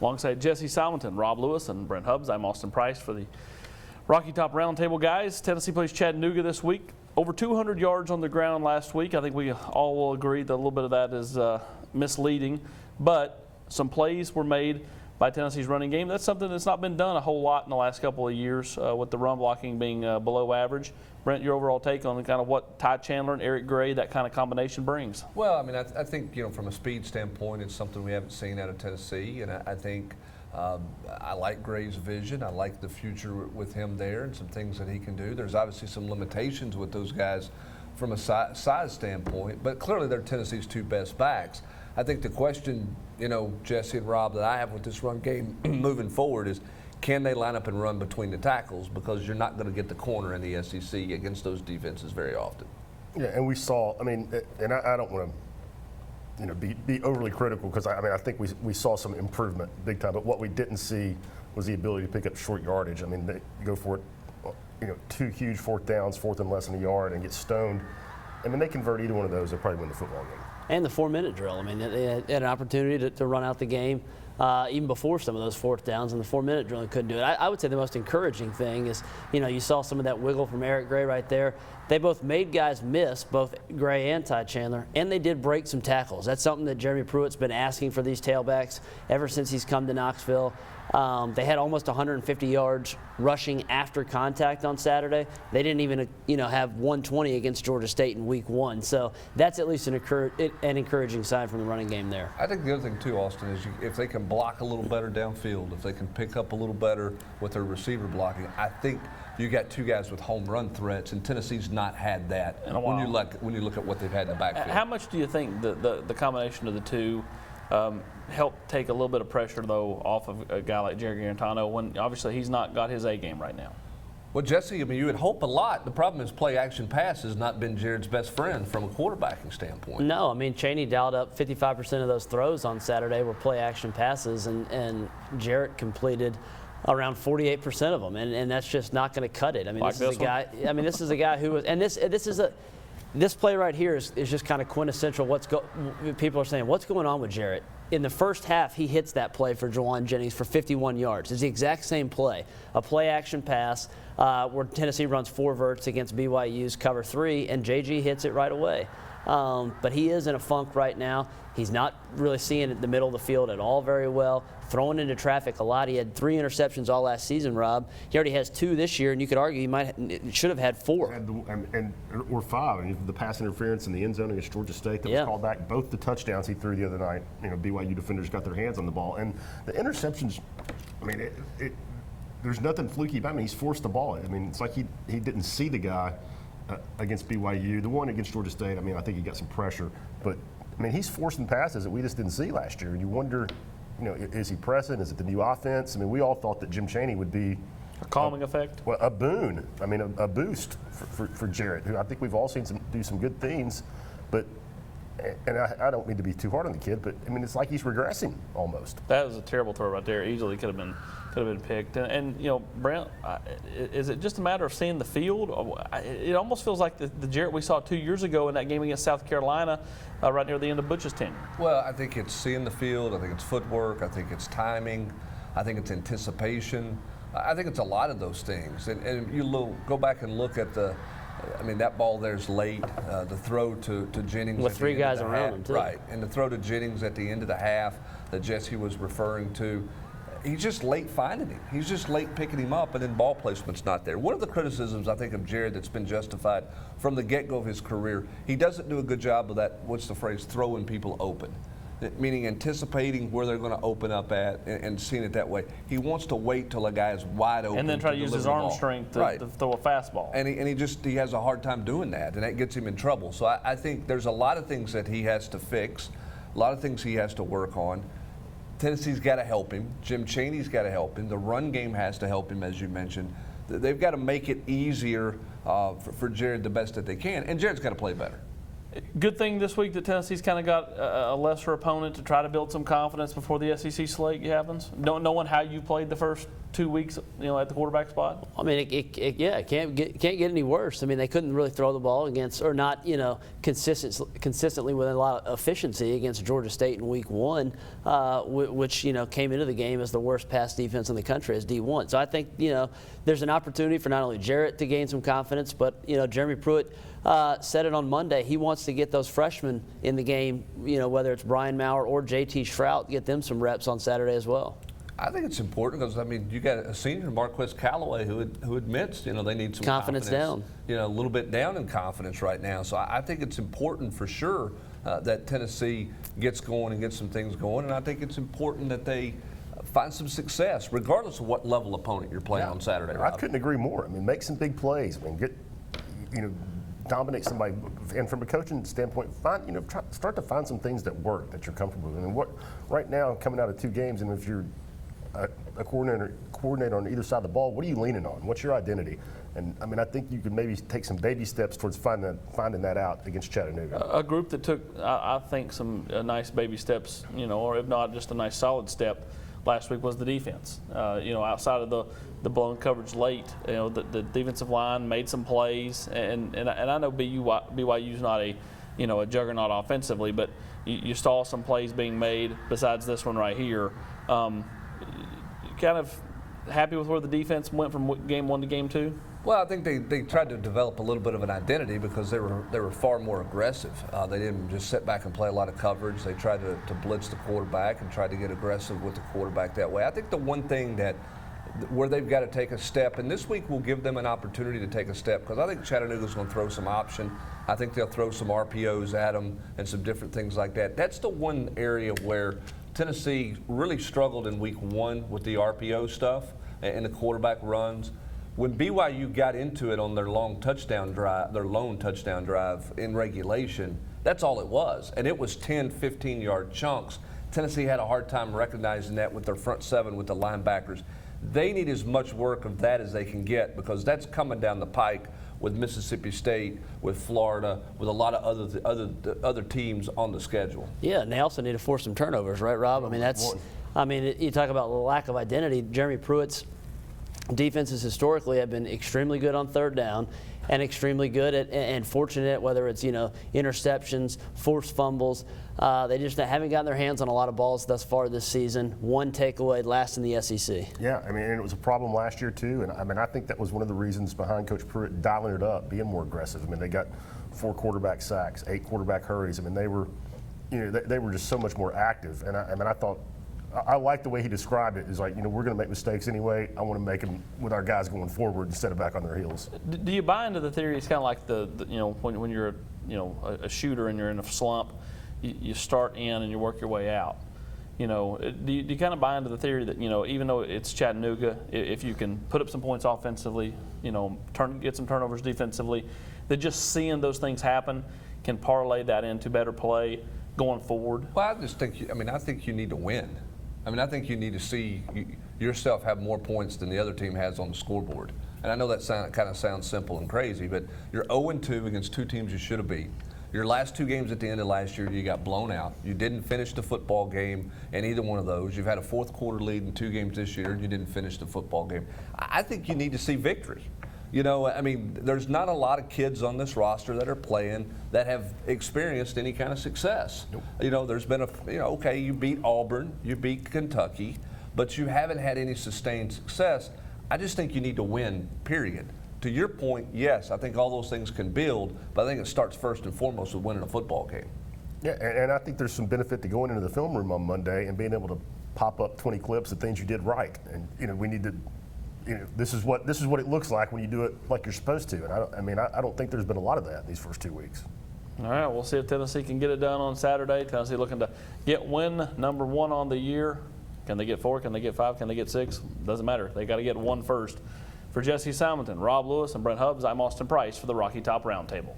Alongside Jesse Simonton, Rob Lewis, and Brent Hubbs, I'm Austin Price for the Rocky Top Roundtable guys. Tennessee plays Chattanooga this week. Over 200 yards on the ground last week. I think we all will agree that a little bit of that is misleading, but some plays were made by Tennessee's running game. That's something that's not been done a whole lot in the last couple of years with the run blocking being below average. Brent, your overall take on kind of what Ty Chandler and Eric Gray, that kind of combination brings? Well, I mean, I think, from a speed standpoint, it's something we haven't seen out of Tennessee, and I think I like Gray's vision. I like the future with him there and some things that he can do. There's obviously some limitations with those guys from a size standpoint, but clearly they're Tennessee's two best backs. I think the question, Jesse and Rob, that I have with this run game moving forward is, can they line up and run between the tackles? Because you're not going to get the corner in the SEC against those defenses very often. Yeah, and we saw, and I don't want to be overly critical, because I think we saw some improvement big time, but what we didn't see was the ability to pick up short yardage. I mean, they go for it, two huge fourth downs, fourth and less than a yard, and get stoned. I mean, they convert either one of those, they'll probably win the football game. And the 4-minute drill. I mean, they had an opportunity to run out the game even before some of those fourth downs, and the 4-minute drill and couldn't do it. I would say the most encouraging thing is, you saw some of that wiggle from Eric Gray right there. They both made guys miss, both Gray and Ty Chandler, and they did break some tackles. That's something that Jeremy Pruitt's been asking for these tailbacks ever since he's come to Knoxville. They had almost 150 yards rushing after contact on Saturday. They didn't even, have 120 against Georgia State in week 1. So that's at least an encouraging sign from the running game there. I think the other thing too, Austin, is if they can block a little better downfield, if they can pick up a little better with their receiver blocking, I think you got two guys with home run threats, and Tennessee's not had that when you look at what they've had in the backfield. How much do you think the combination of the two help take a little bit of pressure, though, off of a guy like Jerry Garantano, when obviously he's not got his A game right now? Well, Jesse, you would hope a lot. The problem is play action pass has not been Jared's best friend from a quarterbacking standpoint. No, Chaney dialed up 55% of those throws on Saturday were play action passes, and Jarrett completed around 48% of them, and that's just not going to cut it. This is a guy who was, and this play right here is just kind of quintessential. People are saying, what's going on with Jarrett? In the first half, he hits that play for Jawan Jennings for 51 yards. It's the exact same play, a play-action pass where Tennessee runs 4 verts against BYU's cover 3, and JG hits it right away. But he is in a funk right now. He's not really seeing the middle of the field at all very well, throwing into traffic a lot. He had 3 interceptions all last season, Rob. He already has 2 this year, and you could argue he should have had 4. Or 5. I mean, the pass interference in the end zone against Georgia State that was called back. Both the touchdowns he threw the other night, BYU defenders got their hands on the ball. And the interceptions, there's nothing fluky about him. He's forced the ball. It's like he didn't see the guy against BYU. The one against Georgia State, I think he got some pressure. But, he's forcing passes that we just didn't see last year. And you wonder, is he pressing? Is it the new offense? We all thought that Jim Chaney would be a calming effect. Well, a boon. A boost for Jarrett, who I think we've all seen do some good things. But, and I don't mean to be too hard on the kid, but it's like he's regressing almost. That was a terrible throw right there. Easily could have been picked. And Brent, is it just a matter of seeing the field? It almost feels like the Jarrett we saw 2 years ago in that game against South Carolina, right near the end of Butch's tenure. Well, I think it's seeing the field. I think it's footwork. I think it's timing. I think it's anticipation. I think it's a lot of those things. And you go back and look at that ball there's late. The throw to Jennings with 3 guys around him, too. Right, and the throw to Jennings at the end of the half that Jesse was referring to. He's just late finding him. He's just late picking him up, and then ball placement's not there. One of the criticisms, I think, of Jared that's been justified from the get-go of his career, he doesn't do a good job of that, what's the phrase, throwing people open. Meaning anticipating where they're going to open up at and seeing it that way. He wants to wait till a guy is wide open. And then try to use his arm strength to throw a fastball. And he has a hard time doing that, and that gets him in trouble. So I think there's a lot of things that he has to fix, a lot of things he has to work on. Tennessee's got to help him. Jim Chaney's got to help him. The run game has to help him, as you mentioned. They've got to make it easier for Jared the best that they can, and Jared's got to play better. Good thing this week that Tennessee's kind of got a lesser opponent to try to build some confidence before the SEC slate happens. Knowing how you played the first 2 weeks, at the quarterback spot. I mean, it can't get any worse. I mean, they couldn't really throw the ball against, or not, consistently with a lot of efficiency against Georgia State in Week 1, which came into the game as the worst pass defense in the country as D1. So I think there's an opportunity for not only Jarrett to gain some confidence, but Jeremy Pruitt said it on Monday. He wants to get those freshmen in the game, whether it's Brian Maurer or JT Shrout, get them some reps on Saturday as well. I think it's important because, you got a senior, Marquez Callaway, who admits, they need some confidence down. A little bit down in confidence right now. So I think it's important for sure that Tennessee gets going and gets some things going. And I think it's important that they find some success, regardless of what level opponent you're playing on Saturday. I couldn't agree more. Make some big plays. Dominate somebody, and from a coaching standpoint, start to find some things that work that you're comfortable with. Right now, coming out of 2 games, and if you're a coordinator on either side of the ball, what are you leaning on? What's your identity? And I think you could maybe take some baby steps towards finding that out against Chattanooga. A group that took, I think, some nice baby steps, or if not just a nice solid step last week was the defense. Outside of the blown coverage late, the defensive line made some plays, and I know BYU's not a juggernaut offensively, but you saw some plays being made besides this one right here. Kind of happy with where the defense went from game 1 to game 2? Well, I think they tried to develop a little bit of an identity because they were far more aggressive. They didn't just sit back and play a lot of coverage. They tried to blitz the quarterback and tried to get aggressive with the quarterback that way. I think the one thing where they've got to take a step, and this week will give them an opportunity to take a step, because I think Chattanooga's going to throw some option. I think they'll throw some RPOs at them and some different things like that. That's the one area where Tennessee really struggled in Week 1 with the RPO stuff and the quarterback runs. When BYU got into it on their lone touchdown drive in regulation, that's all it was. And it was 10, 15-yard chunks. Tennessee had a hard time recognizing that with their front 7 with the linebackers. They need as much work of that as they can get, because that's coming down the pike with Mississippi State, with Florida, with a lot of other teams on the schedule. Yeah, and they also need to force some turnovers, right, Rob? You talk about the lack of identity. Jeremy Pruitt's defenses historically have been extremely good on 3rd down and extremely good and fortunate, whether it's interceptions, forced fumbles. They just haven't gotten their hands on a lot of balls thus far this season. 1 takeaway, last in the SEC. Yeah, and it was a problem last year too. And I think that was one of the reasons behind Coach Pruitt dialing it up, being more aggressive. They got 4 quarterback sacks, 8 quarterback hurries. They were, they were just so much more active. And I thought, I like the way he described it. Is like, we're going to make mistakes anyway. I want to make them with our guys going forward instead of back on their heels. Do you buy into the theory? It's kind of like when you're a shooter and you're in a slump, you start in and you work your way out. Do you kind of buy into the theory that even though it's Chattanooga, if you can put up some points offensively, get some turnovers defensively, that just seeing those things happen can parlay that into better play going forward? Well, I just think I think you need to win. I think you need to see yourself have more points than the other team has on the scoreboard. And I know that kind of sounds simple and crazy, but you're 0-2 against 2 teams you should have beat. Your last 2 games at the end of last year, you got blown out. You didn't finish the football game in either one of those. You've had a 4th quarter lead in 2 games this year, and you didn't finish the football game. I think you need to see victory. There's not a lot of kids on this roster that are playing that have experienced any kind of success. Nope. There's been okay, you beat Auburn, you beat Kentucky, but you haven't had any sustained success. I just think you need to win, period. To your point, yes, I think all those things can build, but I think it starts first and foremost with winning a football game. Yeah, and I think there's some benefit to going into the film room on Monday and being able to pop up 20 clips of things you did right. And we need to. This is what it looks like when you do it like you're supposed to. And I don't think there's been a lot of that these first 2 weeks. All right, we'll see if Tennessee can get it done on Saturday. Tennessee looking to get win number 1 on the year. Can they get 4? Can they get 5? Can they get 6? Doesn't matter. They got to get 1 first. For Jesse Simonton, Rob Lewis, and Brent Hubbs, I'm Austin Price for the Rocky Top Roundtable.